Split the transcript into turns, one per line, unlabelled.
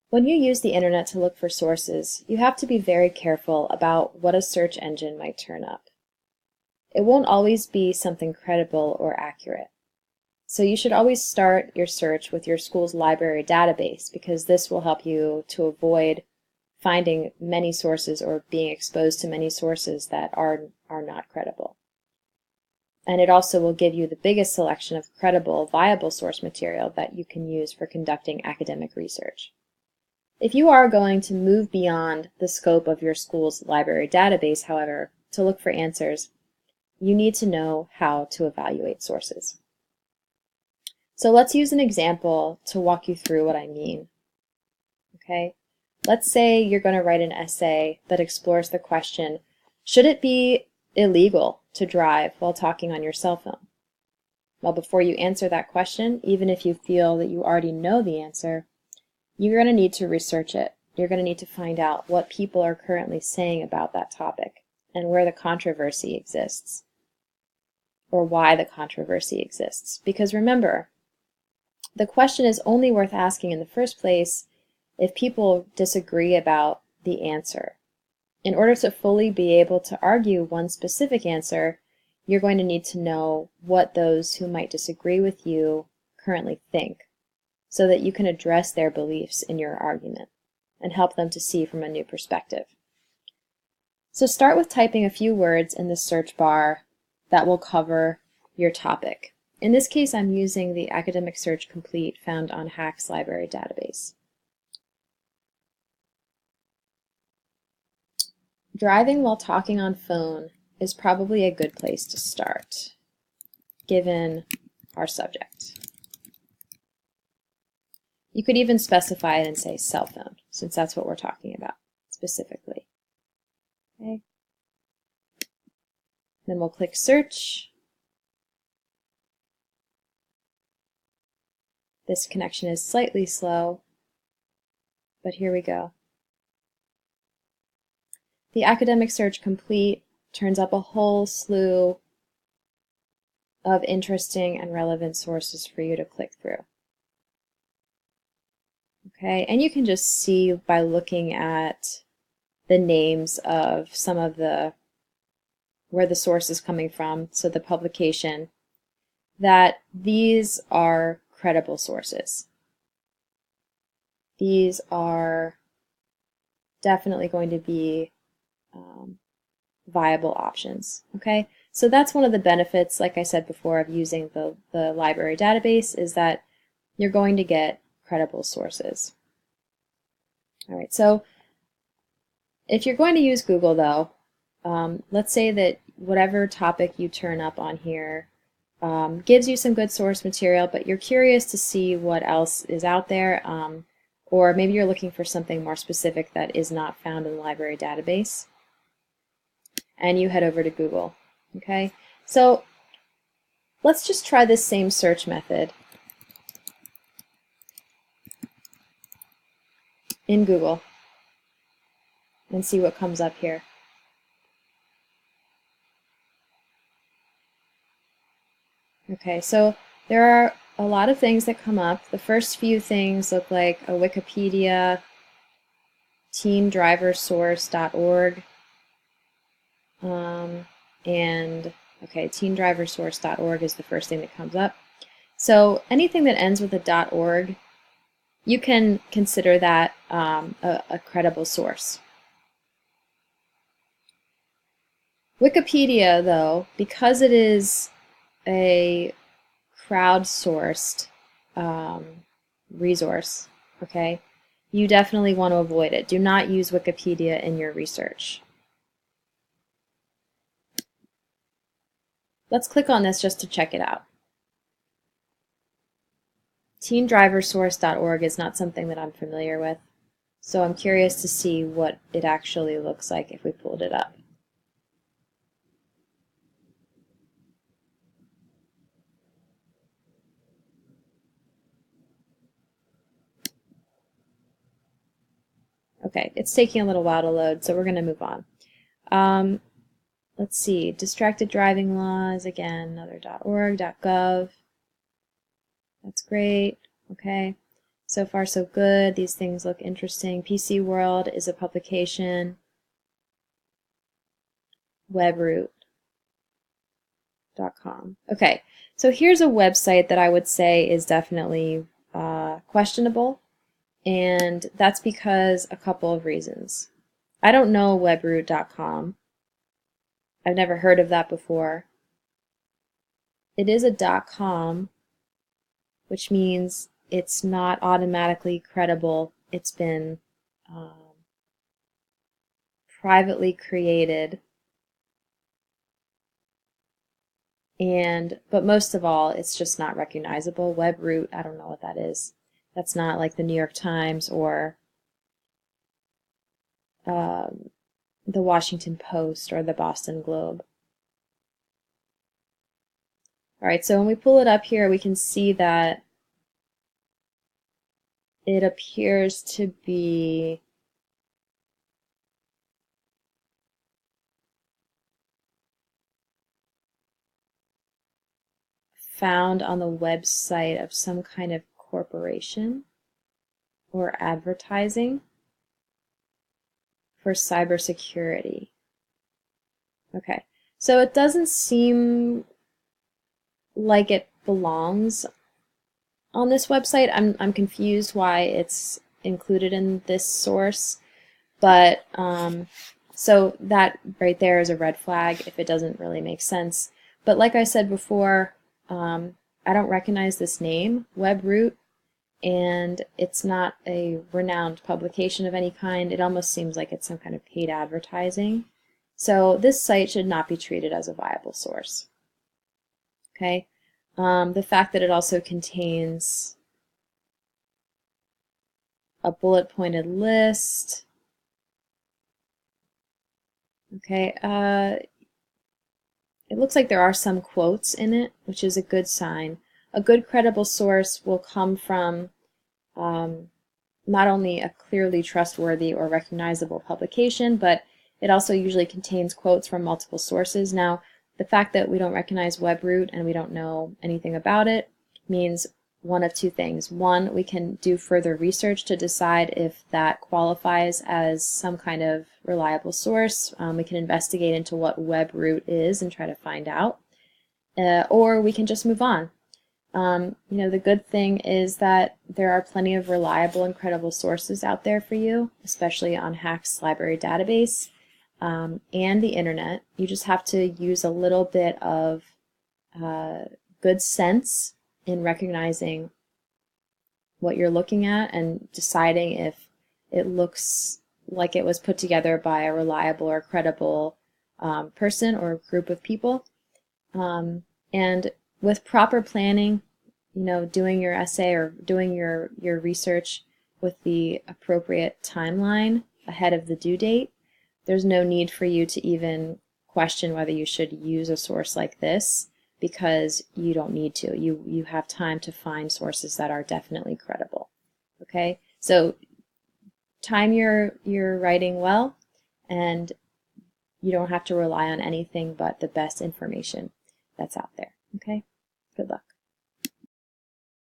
When you use the internet to look for sources, you have to be very careful about what a search engine might turn up. It won't always be something credible or accurate. So you should always start your search with your school's library database, because this will help you to avoid finding many sources or being exposed to many sources that are not credible. And it also will give you the biggest selection of credible, viable source material that you can use for conducting academic research. If you are going to move beyond the scope of your school's library database, however, to look for answers, you need to know how to evaluate sources. So let's use an example to walk you through what I mean. Okay? Let's say you're going to write an essay that explores the question, should it be illegal to drive while talking on your cell phone? Well, before you answer that question, even if you feel that you already know the answer, you're going to need to research it. You're going to need to find out what people are currently saying about that topic and where the controversy exists, or why the controversy exists. Because remember, the question is only worth asking in the first place if people disagree about the answer. In order to fully be able to argue one specific answer, you're going to need to know what those who might disagree with you currently think, so that you can address their beliefs in your argument and help them to see from a new perspective. So start with typing a few words in the search bar that will cover your topic. In this case, I'm using the Academic Search Complete found on HAC's library database. Driving while talking on phone is probably a good place to start, given our subject. You could even specify it and say cell phone, since that's what we're talking about specifically. Okay. Then we'll click search. This connection is slightly slow, but here we go. The Academic Search Complete turns up a whole slew of interesting and relevant sources for you to click through. Okay, and you can just see by looking at the names of some of where the source is coming from, so the publication, that these are credible sources. These are definitely going to be viable options. Okay, so that's one of the benefits, like I said before, of using the library database, is that you're going to get credible sources. All right, so if you're going to use Google, though, let's say that whatever topic you turn up on here gives you some good source material, but you're curious to see what else is out there, or maybe you're looking for something more specific that is not found in the library database, and you head over to Google. Okay, so let's just try this same search method in Google and see what comes up here. Okay, so there are a lot of things that come up. The first few things look like a Wikipedia, teendriversource.org, and okay, teendriversource.org is the first thing that comes up. So anything that ends with a .org, you can consider that a credible source. Wikipedia, though, because it is a crowdsourced resource, okay, you definitely want to avoid it. Do not use Wikipedia in your research. Let's click on this just to check it out. teendriversource.org is not something that I'm familiar with, so I'm curious to see what it actually looks like if we pulled it up. Okay, it's taking a little while to load, so we're going to move on. Let's see, distracted driving laws, again, another .org, .gov. That's great. Okay, So far so good. These things look interesting. PC World is a publication. Webroot.com. Okay, so here's a website that I would say is definitely questionable, and that's because a couple of reasons. I don't know webroot.com. I've never heard of that before. It is a .com, which means it's not automatically credible. It's been privately created, but most of all, it's just not recognizable. Webroot, I don't know what that is. That's not like the New York Times or the Washington Post or the Boston Globe. All right, so when we pull it up here, we can see that it appears to be found on the website of some kind of corporation or advertising for cybersecurity. Okay, so it doesn't seem like it belongs on this website. I'm confused why it's included in this source, but so that right there is a red flag if it doesn't really make sense. But like I said before, I don't recognize this name, Webroot, and it's not a renowned publication of any kind. It almost seems like it's some kind of paid advertising. So this site should not be treated as a viable source. Okay, the fact that it also contains a bullet pointed list. Okay, it looks like there are some quotes in it, which is a good sign. A good credible source will come from not only a clearly trustworthy or recognizable publication, but it also usually contains quotes from multiple sources. Now, the fact that we don't recognize Webroot and we don't know anything about it means one of two things. One, we can do further research to decide if that qualifies as some kind of reliable source. We can investigate into what Webroot is and try to find out. Or we can just move on. The good thing is that there are plenty of reliable and credible sources out there for you, especially on HACS library database and the internet. You just have to use a little bit of good sense in recognizing what you're looking at and deciding if it looks like it was put together by a reliable or credible person or group of people. And with proper planning, doing your essay or doing your research with the appropriate timeline ahead of the due date, there's no need for you to even question whether you should use a source like this, because you don't need to. You have time to find sources that are definitely credible. Okay, so time your writing well, and you don't have to rely on anything but the best information that's out there. Okay, good luck.